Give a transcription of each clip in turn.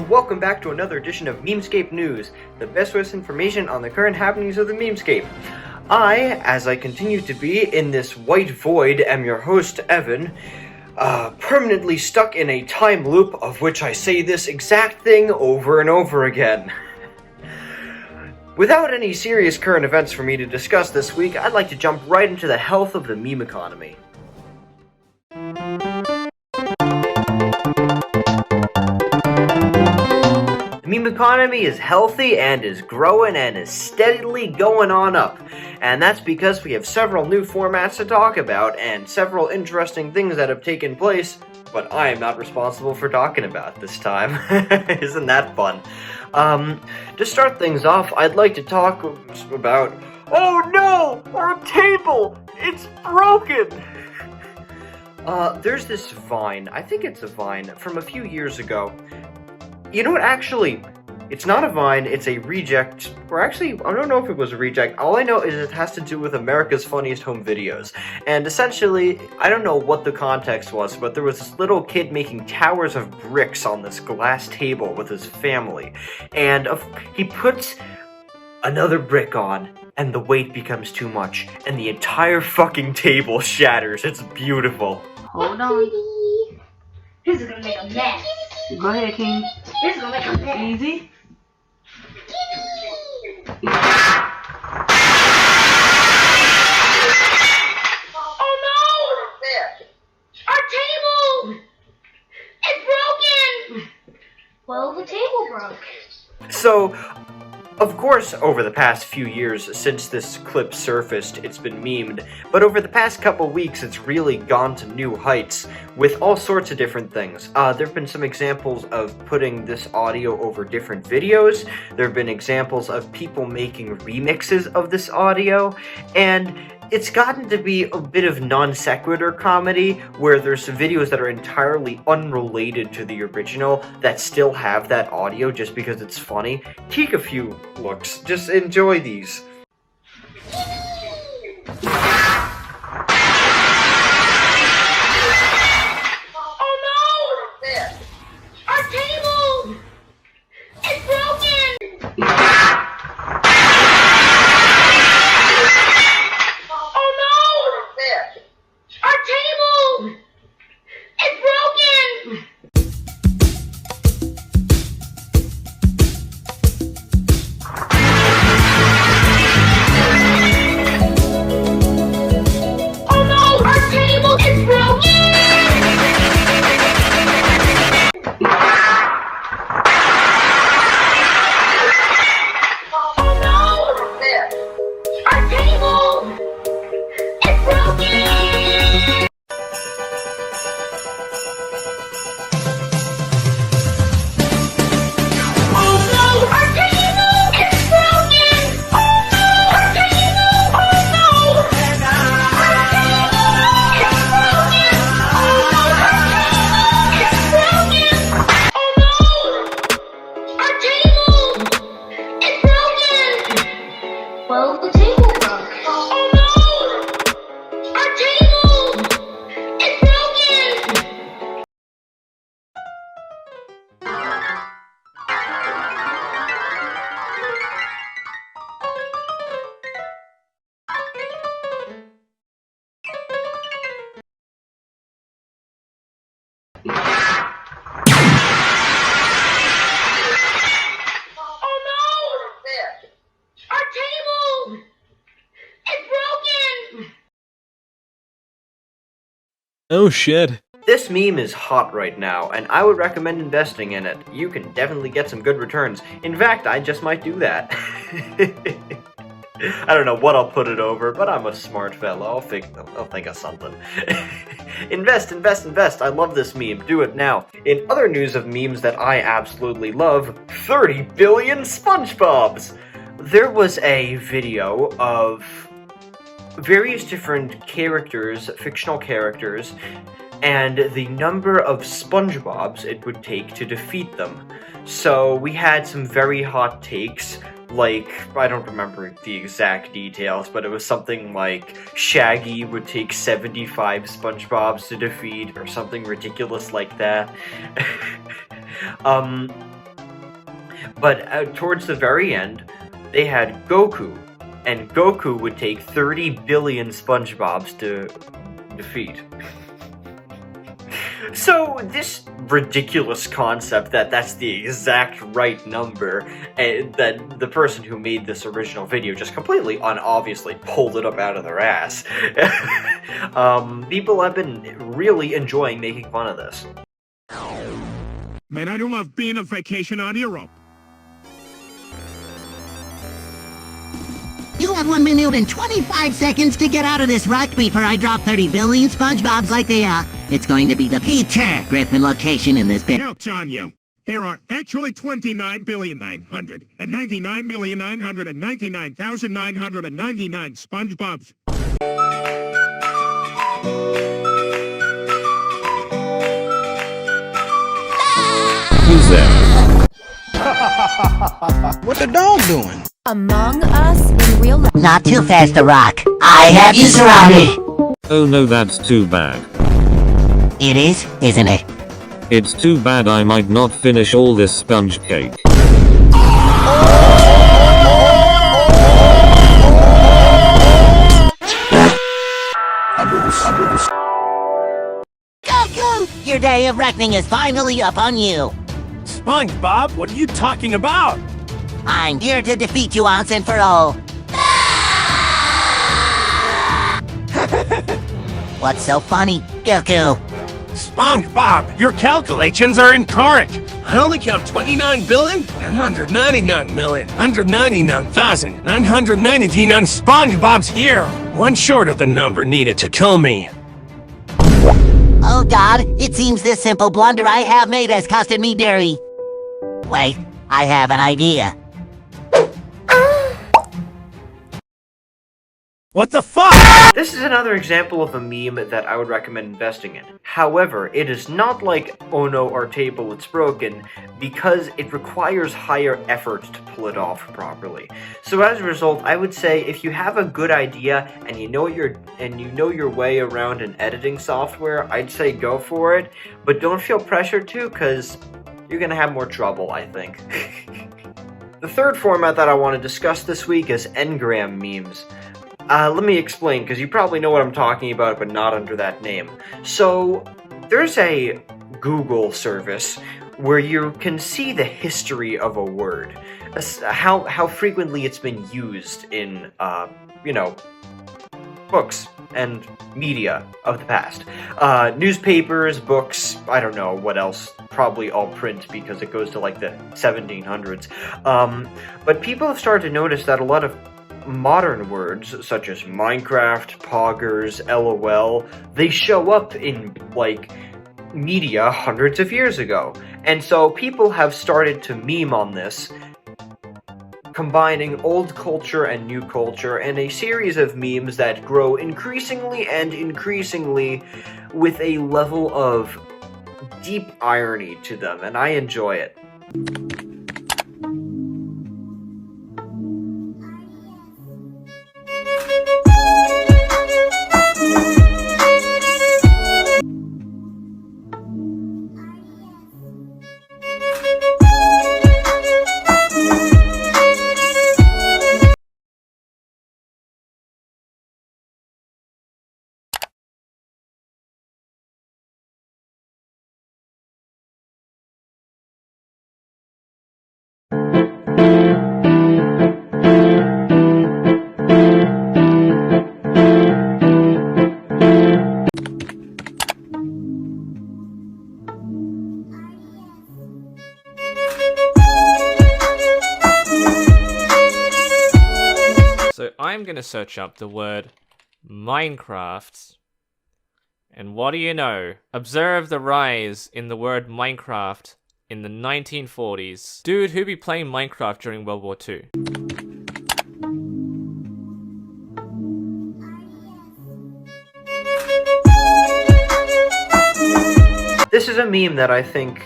and welcome back to another edition of Memescape News, the best source information on the current happenings of the Memescape. I, as I continue to be in this white void, am your host, Evan, permanently stuck in a time loop of which I say this exact thing over and over again. Without any serious current events for me to discuss this week, I'd like to jump right into the health of the meme economy. The meme economy is healthy and is growing and is steadily going on up. And that's because we have several new formats to talk about and several interesting things that have taken place, but I am not responsible for talking about this time. Isn't that fun? To start things off, I'd like to talk about... Oh no! Our table! It's broken! There's this Vine, I think it's a Vine, from a few years ago. You know what, actually, it's not a Vine, it's a reject, or actually, I don't know if it was a reject. All I know is it has to do with America's Funniest Home Videos. And essentially, I don't know what the context was, but there was this little kid making towers of bricks on this glass table with his family. And he puts another brick on, and the weight becomes too much, and the entire fucking table shatters. It's beautiful. Hold on. This is gonna make a mess. Go ahead, King. This is gonna make a mess. Easy. Oh no! Our table! It's broken! Well, the table broke. So, of course, over the past few years since this clip surfaced, it's been memed, but over the past couple weeks, it's really gone to new heights with all sorts of different things. There have been some examples of putting this audio over different videos. There have been examples of people making remixes of this audio, and it's gotten to be a bit of non-sequitur comedy, where there's some videos that are entirely unrelated to the original that still have that audio just because it's funny. Take a few looks. Just enjoy these. Oh no! Our table! It's broken! Our table! It's broken! Oh no! Our table is broken! Oh no! Our table is broken! Well, the table broke. Oh no! Our table is broken! Oh no! Our table is broken! Oh shit. This meme is hot right now, and I would recommend investing in it. You can definitely get some good returns. In fact, I just might do that. I don't know what I'll put it over, but I'm a smart fellow. I'll think of something. Invest, invest, invest. I love this meme. Do it now. In other news of memes that I absolutely love, 30 billion SpongeBobs! There was a video of various different characters, fictional characters, and the number of SpongeBobs it would take to defeat them. So we had some very hot takes, like, I don't remember the exact details, but it was something like Shaggy would take 75 SpongeBobs to defeat, or something ridiculous like that. But towards the very end, they had Goku, and Goku would take 30 billion SpongeBobs to defeat. So this ridiculous concept that that's the exact right number, and that the person who made this original video just completely unobviously pulled it up out of their ass. People have been really enjoying making fun of this. Man, I do love being on vacation on Europe. You have 1 minute and 25 seconds to get out of this wreck before I drop 30 billion SpongeBobs like they are. It's going to be the Peter Griffin location in this bit. Joke's on you. There are actually 29,999,999,999 SpongeBobs. Who's there? What the dog doing? Among Us in real life. Not too fast to rock. I have you surrounded. Oh no, that's too bad. It is, isn't it? It's too bad I might not finish all this sponge cake. Goku! Your day of reckoning is finally up on you. SpongeBob, what are you talking about? I'm here to defeat you once and for all. What's so funny, Goku? SpongeBob, your calculations are incorrect. I only count 29,999,999,999 SpongeBobs here. One short of the number needed to kill me. Oh God, it seems this simple blunder I have made has costed me dearly. Wait, I have an idea. What the fuck? This is another example of a meme that I would recommend investing in. However, it is not like, oh no, our table is broken, because it requires higher effort to pull it off properly. So as a result, I would say if you have a good idea and you know your way around an editing software, I'd say go for it, but don't feel pressured to, because you're gonna have more trouble, I think. The third format that I want to discuss this week is ngram memes. Let me explain, because you probably know what I'm talking about, but not under that name. So, there's a Google service where you can see the history of a word. How frequently it's been used in, books and media of the past. Newspapers, books, I don't know what else, probably all print because it goes to like the 1700s. But people have started to notice that a lot of modern words, such as Minecraft, poggers, LOL, they show up in, like, media hundreds of years ago. And so people have started to meme on this, combining old culture and new culture, and a series of memes that grow increasingly and increasingly with a level of deep irony to them, and I enjoy it. So I'm going to search up the word Minecraft. And what do you know? Observe the rise in the word Minecraft in the 1940s. Dude, who be playing Minecraft during World War II? This is a meme that I think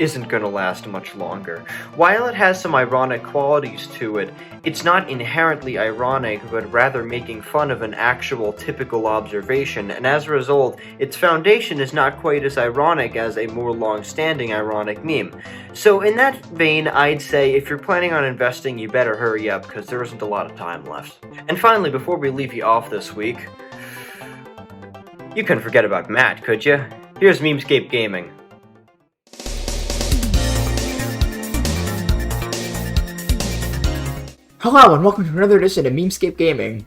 isn't gonna last much longer. While it has some ironic qualities to it, it's not inherently ironic, but rather making fun of an actual typical observation, and as a result, its foundation is not quite as ironic as a more long-standing ironic meme. So in that vein, I'd say if you're planning on investing, you better hurry up, because there isn't a lot of time left. And finally, before we leave you off this week, you couldn't forget about Matt, could you? Here's Memescape Gaming. Hello and welcome to another edition of Memescape Gaming.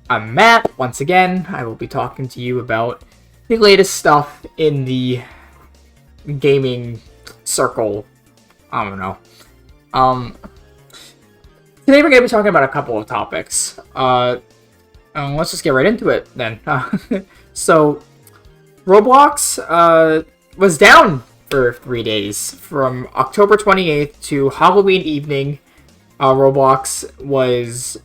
I'm Matt. Once again, I will be talking to you about the latest stuff in the gaming circle. I don't know. Today we're going to be talking about a couple of topics. Let's just get right into it then. So, Roblox was down for 3 days, from October 28th to Halloween evening. Roblox was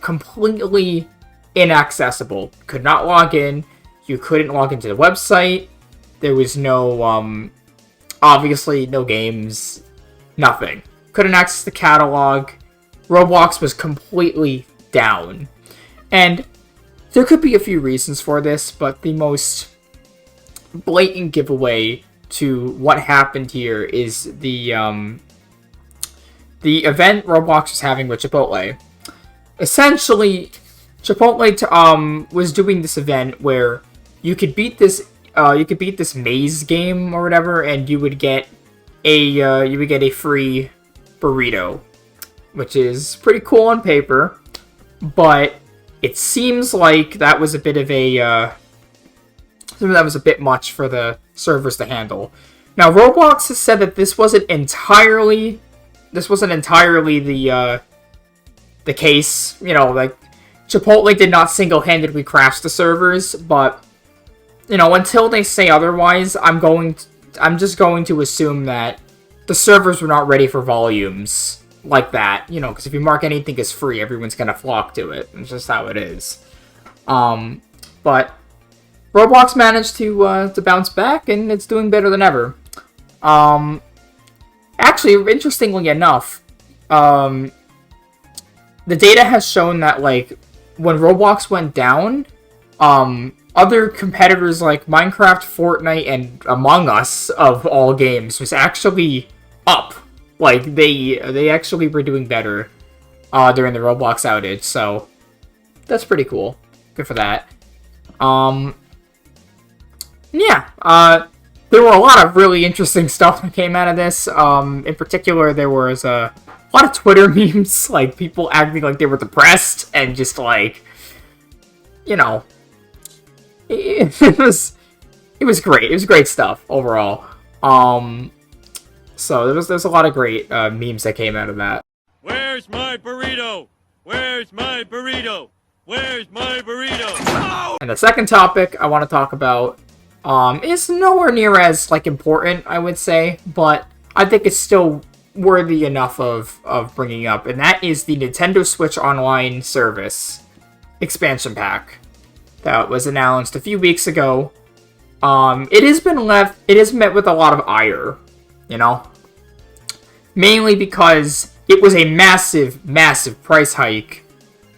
completely inaccessible. Could not log in. You couldn't log into the website. There was no, obviously, no games. Nothing. Couldn't access the catalog. Roblox was completely down. And there could be a few reasons for this, but the most blatant giveaway to what happened here is the event Roblox was having with Chipotle. Essentially, Chipotle was doing this event where you could beat this maze game or whatever, and you would get a free burrito, which is pretty cool on paper, but it seems like that was a bit of a bit much for the servers to handle. Now, Roblox has said that this wasn't entirely the case. You know, like, Chipotle did not single-handedly crash the servers, but, you know, until they say otherwise, I'm just going to assume that the servers were not ready for volumes like that, you know, because if you mark anything as free, everyone's gonna flock to it. It's just how it is. But Roblox managed to bounce back, and it's doing better than ever. Actually, interestingly enough, the data has shown that, like, when Roblox went down, other competitors like Minecraft, Fortnite, and Among Us, of all games, was actually up. Like, they actually were doing better during the Roblox outage, so that's pretty cool. Good for that. Yeah, there were a lot of really interesting stuff that came out of this. In particular, there was a lot of Twitter memes, like people acting like they were depressed and just like, you know, it was great. It was great stuff overall. So there's a lot of great memes that came out of that. Where's my burrito? Where's my burrito? Where's my burrito? Oh! And the second topic I want to talk about is nowhere near as, like, important, I would say, but I think it's still worthy enough of bringing up, and that is the Nintendo Switch Online service expansion pack that was announced a few weeks ago. It has met with a lot of ire, you know, mainly because it was a massive, massive price hike.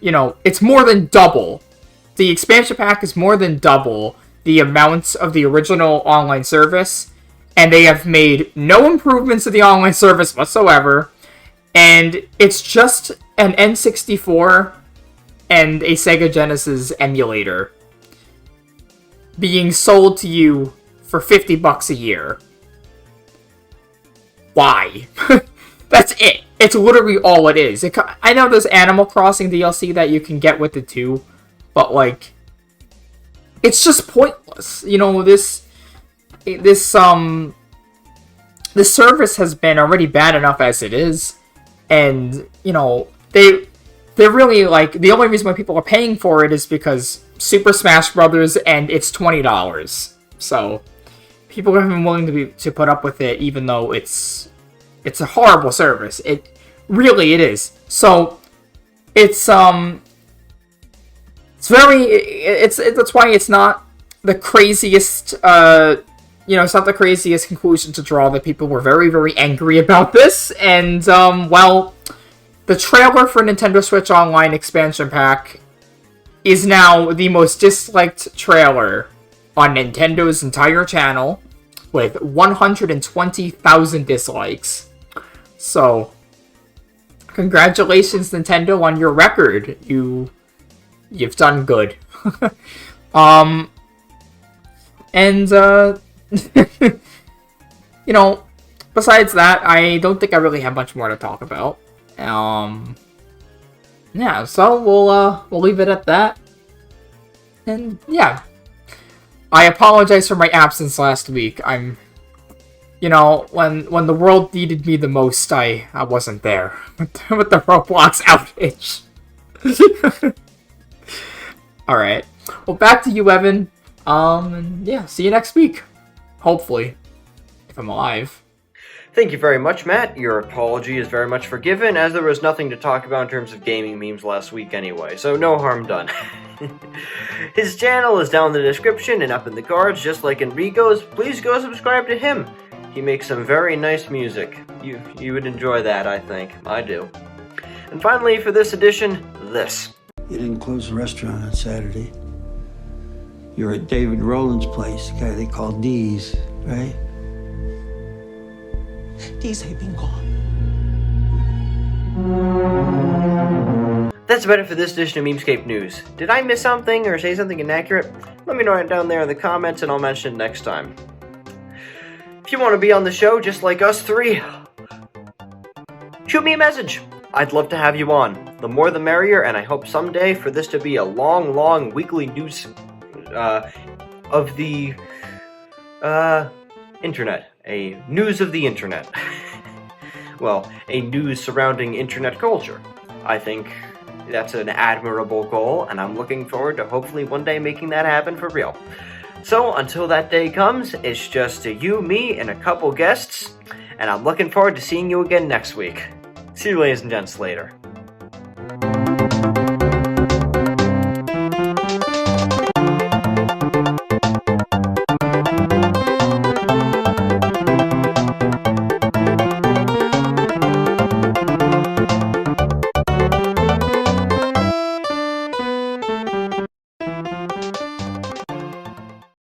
You know, it's more than double. The expansion pack is more than double the amounts of the original online service, and they have made no improvements to the online service whatsoever, and it's just an N64 and a Sega Genesis emulator being sold to you for $50 a year. Why? That's it. It's literally all it is. I know there's Animal Crossing DLC that you can get with it too, but, like, it's just pointless. You know, this service has been already bad enough as it is, and, you know, they're really, like, the only reason why people are paying for it is because Super Smash Brothers, and it's $20. So people have been willing to put up with it, even though it's a horrible service. It is. So it's that's why it's not the craziest it's not the craziest conclusion to draw that people were very, very angry about this. And, well, the trailer for Nintendo Switch Online expansion pack is now the most disliked trailer on Nintendo's entire channel, with 120,000 dislikes. So, congratulations, Nintendo, on your record. You've done good. Besides that, I don't think I really have much more to talk about. Yeah, so we'll leave it at that. And yeah, I apologize for my absence last week. When the world needed me the most, I wasn't there with the Roblox outage. All right. Well, back to you, Evan. And yeah, see you next week. Hopefully, if I'm alive. Thank you very much, Matt. Your apology is very much forgiven, as there was nothing to talk about in terms of gaming memes last week anyway, so no harm done. His channel is down in the description and up in the cards, just like Enrico's. Please go subscribe to him. He makes some very nice music. You would enjoy that, I think. I do. And finally, for this edition, this. You didn't close the restaurant on Saturday. You're at David Rowland's place, the guy they call D's, right? D's have been gone. That's about it for this edition of Memescape News. Did I miss something or say something inaccurate? Let me know right down there in the comments and I'll mention it next time. If you want to be on the show just like us three, shoot me a message. I'd love to have you on. The more the merrier, and I hope someday for this to be a long weekly news of the internet. A news of the internet. Well, a news surrounding internet culture. I think that's an admirable goal, and I'm looking forward to hopefully one day making that happen for real. So, until that day comes, it's just you, me, and a couple guests, and I'm looking forward to seeing you again next week. See you ladies and gents later.